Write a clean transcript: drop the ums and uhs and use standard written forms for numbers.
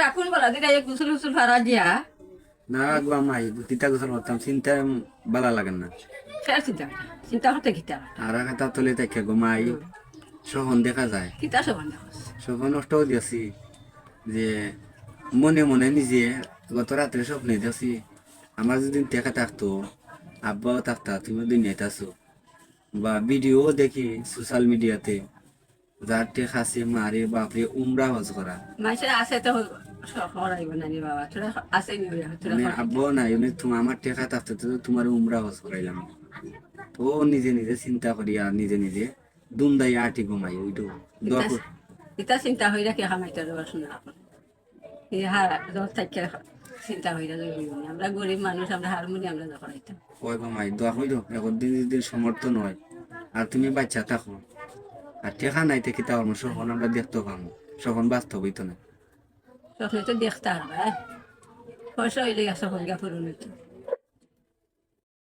এখন বলা দিদা এক গুসল গুসল ফারা দিয়া না গো মাই তিতা গোসল করতাম চিন্তা ভালো লাগে না। ফের চিন্তা চিন্তা করতে কিতা আর একটা তলে দেখে গো মাই সহন দেখা যায় কিতা সমান দেখস সহন নষ্ট দিয়েছি যে মনে মনে নিজে গত রাত্রে স্বপ্নে দিয়েছি আমার যদি দেখা থাকতো আব্বাও থাকতা তুমি দুনিয়াতে আছো বা ভিডিও দেখি সোশ্যাল মিডিয়াতে যার টেকা আছে মারে বাপরে উমরা হজ করা মানুষের আছে তো হরাইব না নি বাবা তোরা আছে নি তোরা মানে আব্বাও নাই মানে তুমি আমার টেকা থাকতে তো তোমার উমরা হজ করাইলাম তো নিজে নিজে চিন্তা করি আর নিজে নিজে দুমদাই আটি ঘুমাই ওইটু ইতা চিন্তা হইরা কি খামাইতে দেওয়ার শোনা এই হার দশ থেকে চিন্তা হইরা যাবে আমরা গরিব মানুষ আমরা হারমোনিয়াম আমরা যখন আইতাম ওই ঘুমাই দোয়া কইল এখন দিন দিন সমর্থন হয় আর তুমি বাচ্চা থাকো আর টেকা নাই থেকে তা আমার সখন আমরা দেখতে পাবো সখন বাস্তব হইতো না স্বপ্নে তো দেখতে পারবা পয়সা হইলে গেছে গা পুরনো